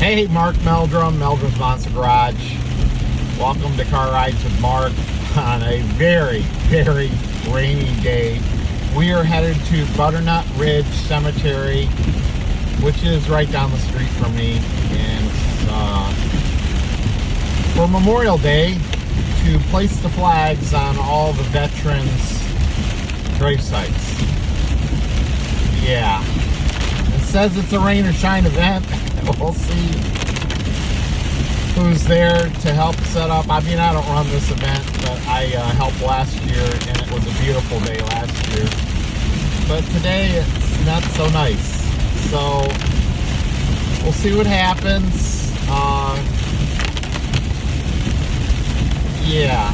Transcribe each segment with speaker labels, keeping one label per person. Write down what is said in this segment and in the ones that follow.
Speaker 1: Hey, Mark Meldrum, Meldrum's Monster Garage. Welcome to Car Rides with Mark on a very, very rainy day. We are headed to Butternut Ridge Cemetery, which is right down the street from me. And for Memorial Day, to place the flags on all the veterans' grave sites. Yeah. It says it's a rain or shine event. We'll see who's there to help set up. I mean, I don't run this event, but I helped last year, and it was a beautiful day last year. But today, it's not so nice. So, we'll see what happens. Yeah,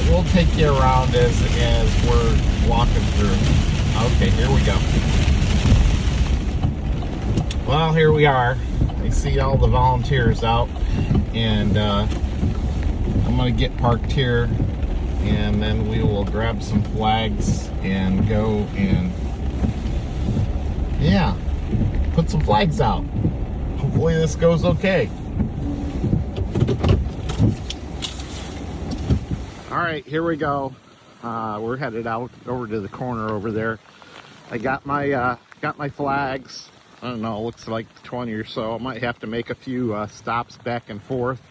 Speaker 1: we'll take you around as we're walking through. Okay, here we go. Well, here we are. I see all the volunteers out, and I'm gonna get parked here, and then we will grab some flags and go and yeah, put some flags out. Hopefully this goes okay. All right, here we go. We're headed out over to the corner over there. I got my flags. I don't know, it looks like 20 or so. I might have to make a few stops back and forth.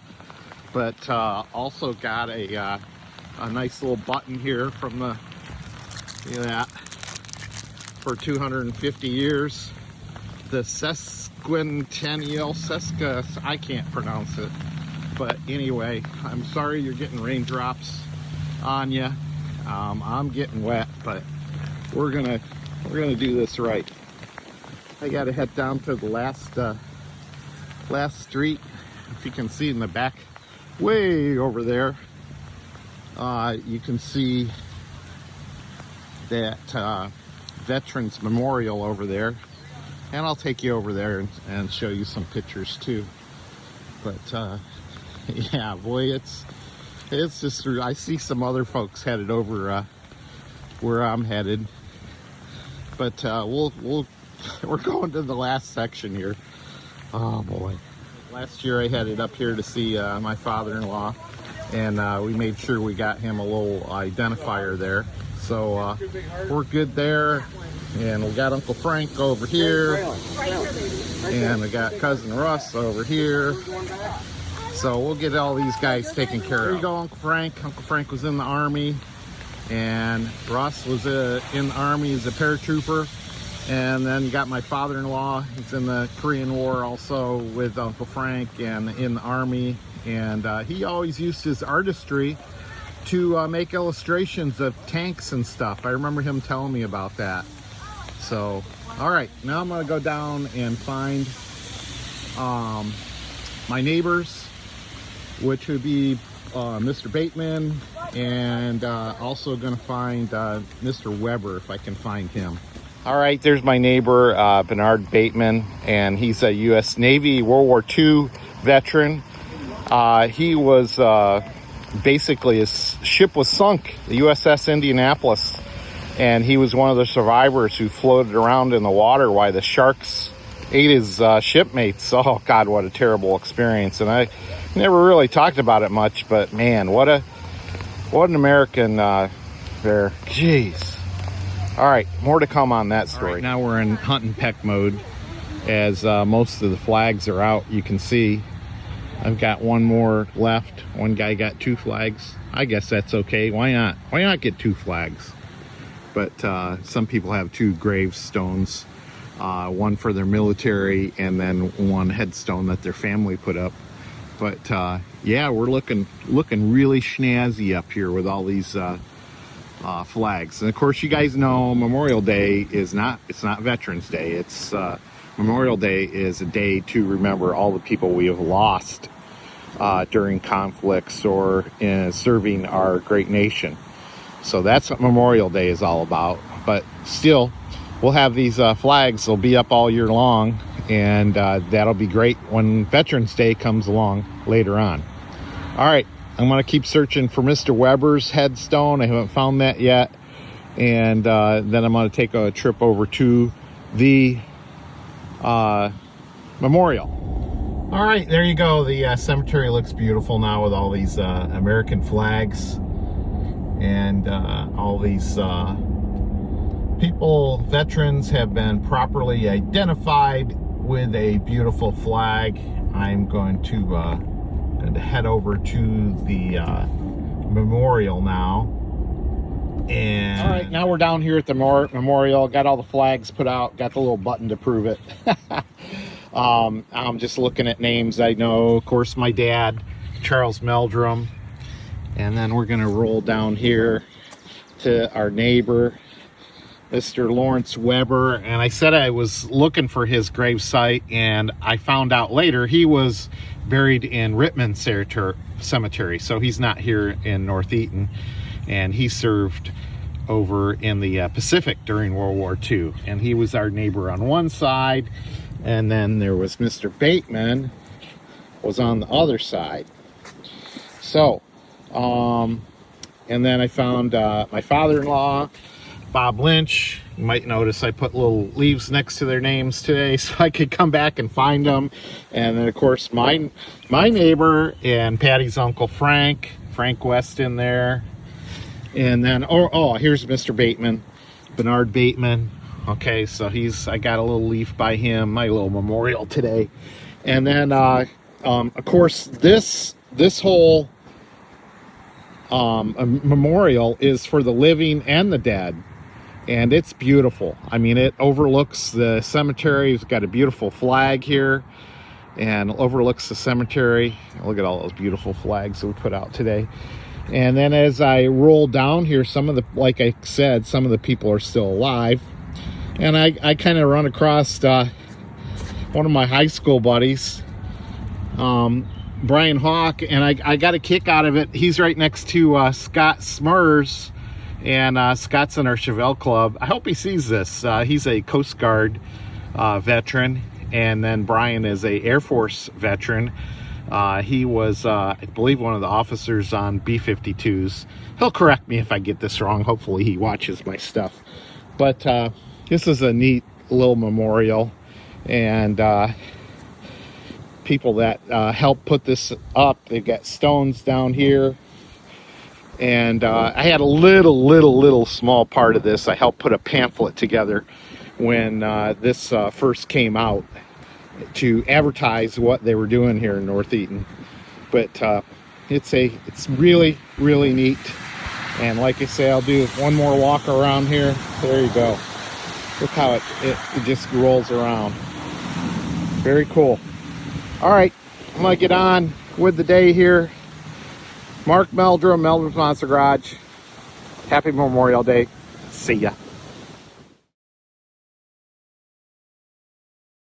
Speaker 1: But also got a nice little button here from the, look at that, for 250 years. The sesquicentennial, I can't pronounce it. But anyway, I'm sorry you're getting raindrops on you. I'm getting wet, but we're gonna do this right. I gotta head down to the last street. If you can see in the back, way over there, you can see that Veterans Memorial over there, and I'll take you over there and show you some pictures too. But yeah, boy, it's just, I see some other folks headed over where I'm headed, but we're going to the last section here. Oh boy. Last year I headed up here to see my father-in-law, and we made sure we got him a little identifier there. So we're good there. And we got Uncle Frank over here. And we got Cousin Russ over here. So we'll get all these guys taken care of. Here you go, Uncle Frank. Uncle Frank was in the Army. And Russ was in the Army as a paratrooper. And then you got my father-in-law. He's in the Korean War also with Uncle Frank and in the Army. And he always used his artistry to make illustrations of tanks and stuff. I remember him telling me about that. So, all right, now I'm gonna go down and find my neighbors, which would be Mr. Bateman, and also gonna find Mr. Weber if I can find him. All right, there's my neighbor, Bernard Bateman, and he's a U.S. Navy World War II veteran. He was basically, his ship was sunk, the USS Indianapolis, and he was one of the survivors who floated around in the water while the sharks ate his shipmates. Oh God, what a terrible experience. And I never really talked about it much, but man, what an American there. Jeez. All right, more to come on that story. Right, now we're in hunt and peck mode, as most of the flags are out. You can see I've got one more left. One guy got 2 flags. I guess that's okay. Why not? Why not get 2 flags? But some people have 2 gravestones, one for their military and then one headstone that their family put up. But yeah, we're looking really snazzy up here with all these flags. And of course, you guys know Memorial Day it's not Veterans Day. It's Memorial Day is a day to remember all the people we have lost during conflicts or in serving our great nation. So that's what Memorial Day is all about. But still, we'll have these flags. They'll be up all year long, and that'll be great when Veterans Day comes along later on. All right, I'm going to keep searching for Mr. Weber's headstone. I haven't found that yet. And then I'm going to take a trip over to the memorial. All right, there you go. The cemetery looks beautiful now with all these American flags and all these people, veterans have been properly identified with a beautiful flag. I'm going to head over to the memorial now. And all right, now we're down here at the memorial. Got all the flags put out, got the little button to prove it. I'm just looking at names I know. Of course, my dad, Charles Meldrum. And then we're going to roll down here to our neighbor, Mr. Lawrence Weber. And I said I was looking for his grave site, and I found out later he was buried in Rittman Cemetery. So he's not here in North Eaton. And he served over in the Pacific during World War II. And he was our neighbor on one side. And then there was Mr. Bateman was on the other side. So, and then I found my father-in-law, Bob Lynch. You might notice I put little leaves next to their names today so I could come back and find them. And then, of course, my neighbor and Patty's uncle, Frank West in there. And then, oh, here's Mr. Bateman, Bernard Bateman. Okay, so I got a little leaf by him, my little memorial today. And then, of course, this whole memorial is for the living and the dead. And it's beautiful. I mean, it overlooks the cemetery. It's got a beautiful flag here and overlooks the cemetery. Look at all those beautiful flags that we put out today. And then as I roll down here, like I said, some of the people are still alive. And I kind of run across one of my high school buddies, Brian Hawk, and I got a kick out of it. He's right next to Scott Smurs, and Scott's in our Chevelle Club. I hope he sees this. He's a Coast Guard veteran, and then Brian is a Air Force veteran. He was, I believe, one of the officers on B-52s. He'll correct me if I get this wrong. Hopefully he watches my stuff. But this is a neat little memorial. And people that helped put this up, they've got stones down here. And I had a little small part of this. I helped put a pamphlet together when this first came out, to advertise what they were doing here in North Eaton. But it's really neat. And like I say, I'll do one more walk around here. There you go. Look how it just rolls around. Very cool. All right, I'm gonna get on with the day here. Mark Meldrum, Meldrum's Monster Garage. Happy Memorial Day. See ya.